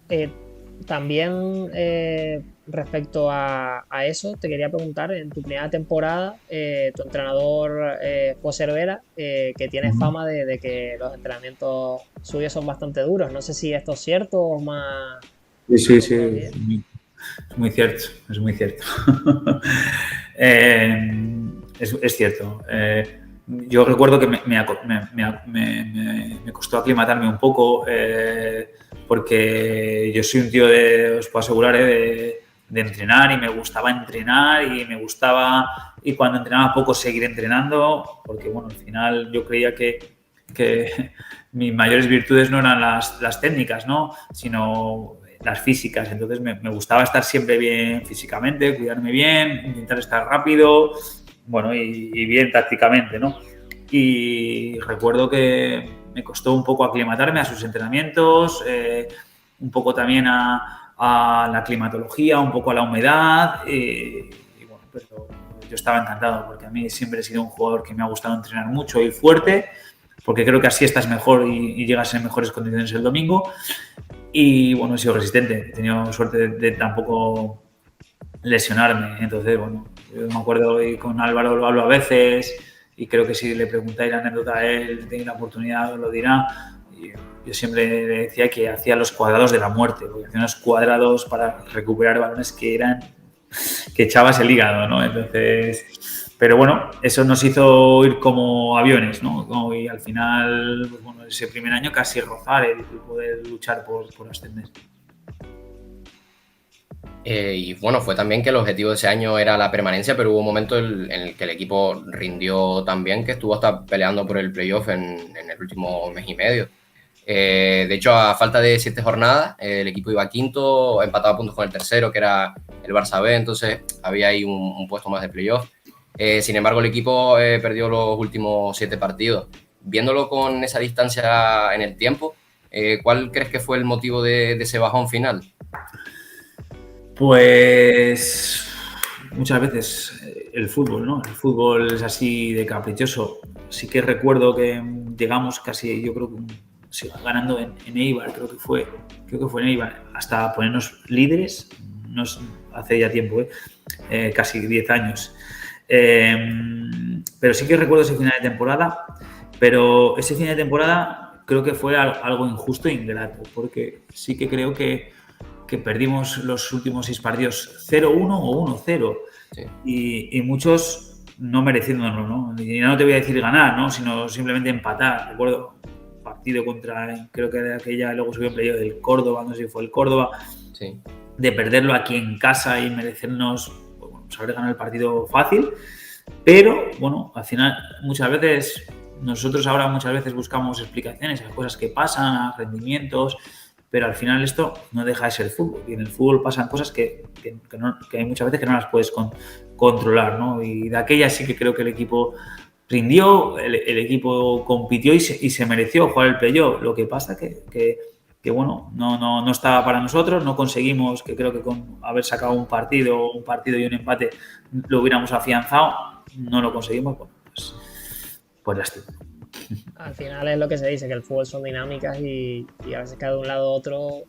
Eh, también respecto a eso, te quería preguntar, en tu primera temporada, tu entrenador fue Cervera, que tiene Ujú. fama de que los entrenamientos suyos son bastante duros. No sé si esto es cierto o más Sí, sí, sí, tecnología. es muy cierto, es muy cierto. Es cierto. Yo recuerdo que me costó aclimatarme un poco porque yo soy un tío os puedo asegurar, de entrenar y me gustaba entrenar y me gustaba, y cuando entrenaba poco seguir entrenando, porque bueno, al final yo creía que mis mayores virtudes no eran las técnicas, ¿no? Sino las físicas. Entonces me gustaba estar siempre bien físicamente, cuidarme bien, intentar estar rápido, bueno, y bien tácticamente, ¿no? Y recuerdo que me costó un poco aclimatarme a sus entrenamientos, un poco también a la climatología, un poco a la humedad, y bueno, pero yo estaba encantado porque a mí siempre he sido un jugador que me ha gustado entrenar mucho y fuerte, porque creo que así estás mejor y llegas en mejores condiciones el domingo. Y bueno, he sido resistente, he tenido suerte de tampoco lesionarme. Entonces, bueno, yo me acuerdo y con Álvaro lo hablo a veces y creo que si le preguntáis la anécdota a él, tiene la oportunidad, os lo dirá. Y yo siempre le decía que hacía los cuadrados de la muerte, porque hacía unos cuadrados para recuperar balones que eran que echabas el hígado, ¿no? Entonces, pero bueno, eso nos hizo ir como aviones, ¿no? Y al final, pues bueno, ese primer año casi rozar el poder luchar por ascender. Y bueno, fue también que el objetivo de ese año era la permanencia, pero hubo un momento en el que el equipo rindió tan bien que estuvo hasta peleando por el playoff en el último mes y medio. De hecho, a falta de 7 jornadas, el equipo iba quinto, empatado a puntos con el tercero, que era el Barça B, entonces había ahí un puesto más de playoff. Sin embargo, el equipo perdió los últimos 7 partidos. Viéndolo con esa distancia en el tiempo, ¿cuál crees que fue el motivo de ese bajón final? Pues muchas veces el fútbol, ¿no? El fútbol es así de caprichoso. Sí que recuerdo que llegamos casi, yo creo que sí, ganando en Eibar, creo que fue en Eibar, hasta ponernos líderes, hace ya tiempo, casi 10 años. Pero sí que recuerdo ese final de temporada, pero ese final de temporada creo que fue algo injusto e ingrato, porque sí que creo que perdimos los últimos 6 partidos 0-1 o 1-0 Sí. y muchos no mereciéndolo, ¿no? Y no te voy a decir ganar, ¿no? Sino simplemente empatar. Recuerdo un partido contra, creo que era aquella, luego subió en playoff del Córdoba, no sé si fue el Córdoba, Sí. de perderlo aquí en casa y merecernos, pues bueno, haber ganado el partido fácil. Pero, bueno, al final, muchas veces, nosotros ahora muchas veces buscamos explicaciones a cosas que pasan, a rendimientos, pero al final esto no deja de ser fútbol. Y en el fútbol pasan cosas que hay muchas veces que no las puedes controlar, ¿no? Y de aquella sí que creo que el equipo rindió, el equipo compitió y se mereció jugar el playoff. Lo que pasa que bueno, no estaba para nosotros, no conseguimos, que creo que con haber sacado un partido y un empate lo hubiéramos afianzado, no lo conseguimos, bueno, pues lástima. Al final es lo que se dice, que el fútbol son dinámicas y a veces cae de un lado a otro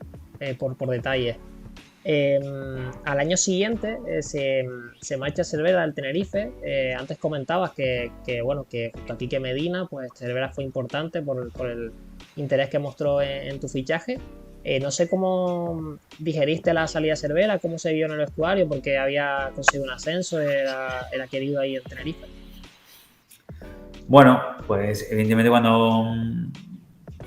por detalles. Eh, Al año siguiente se marcha Cervera al Tenerife. Antes comentabas bueno, que junto a Quique Medina, pues Cervera fue importante por el interés que mostró en tu fichaje. No sé cómo digeriste la salida de Cervera, cómo se vio en el vestuario, porque había conseguido un ascenso, era querido ahí en Tenerife. Bueno, pues evidentemente cuando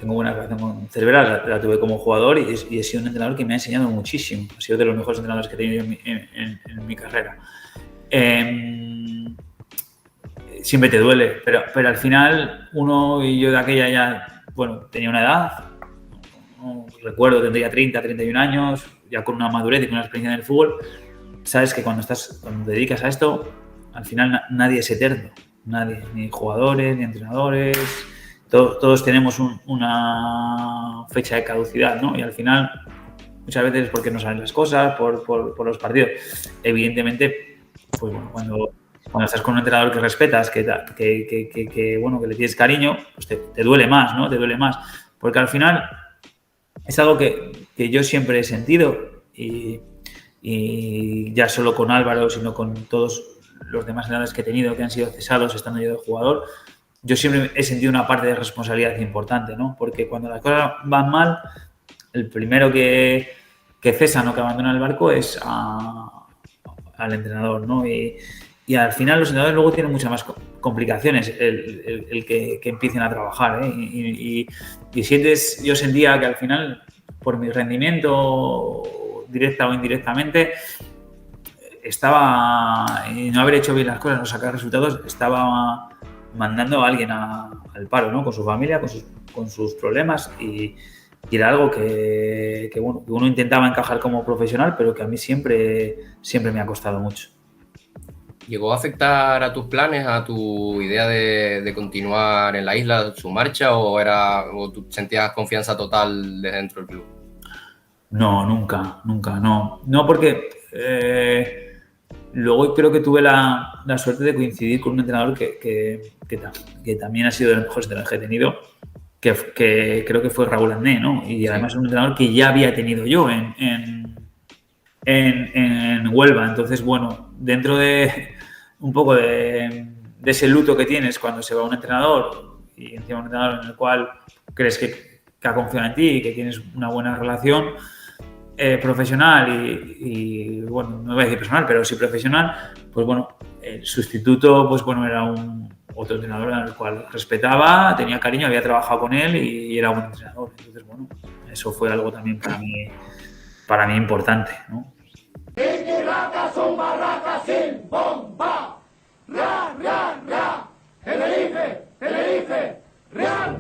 tengo buena relación con Cervera, la tuve como jugador y he sido un entrenador que me ha enseñado muchísimo. Ha sido de los mejores entrenadores que he tenido en mi carrera. Eh, Siempre te duele, pero al final uno y yo de aquella ya, bueno, tenía una edad, no recuerdo, tendría 30, 31 años, ya con una madurez y con una experiencia en el fútbol, sabes que cuando te dedicas a esto, al final nadie es eterno, nadie, ni jugadores, ni entrenadores, todos tenemos una fecha de caducidad, ¿no? Y al final, muchas veces es porque no salen las cosas, por los partidos. Evidentemente, pues bueno, cuando estás con un entrenador que respetas, bueno, que le tienes cariño, pues te duele más, ¿no? Te duele más. Porque al final es algo que yo siempre he sentido y ya solo con Álvaro, sino con todos los demás entrenadores que he tenido que han sido cesados estando yo de jugador, yo siempre he sentido una parte de responsabilidad importante, ¿no? Porque cuando las cosas van mal, el primero que cesan o que abandona el barco es al entrenador, ¿no? Y al final los entrenadores luego tienen muchas más complicaciones el que empiecen a trabajar, ¿eh? Y yo sentía que al final, por mi rendimiento, directa o indirectamente, y no haber hecho bien las cosas, no sacar resultados, estaba mandando a alguien al paro, ¿no? Con su familia, con sus problemas y era algo que uno intentaba encajar como profesional, pero que a mí siempre me ha costado mucho. ¿Llegó a afectar a tus planes, a tu idea de continuar en la isla, su marcha, o tú sentías confianza total desde dentro del club? No, nunca, no. No, porque luego creo que tuve la suerte de coincidir con un entrenador que también ha sido de los mejores entrenadores que he tenido, que creo que fue Raúl Andé, ¿no? Y además es un entrenador que ya había tenido yo en Huelva. Entonces, bueno, dentro de un poco de ese luto que tienes cuando se va un entrenador y encima un entrenador en el cual crees que ha confiado en ti y que tienes una buena relación profesional y bueno, no voy a decir personal, pero sí profesional, pues bueno, el sustituto pues bueno, era otro entrenador al cual respetaba, tenía cariño, había trabajado con él y era un buen entrenador. Entonces, bueno, eso fue algo también para mí importante, ¿no? Son barracas sin bomba. Ra, ra, ra. Tenerife, Tenerife, Real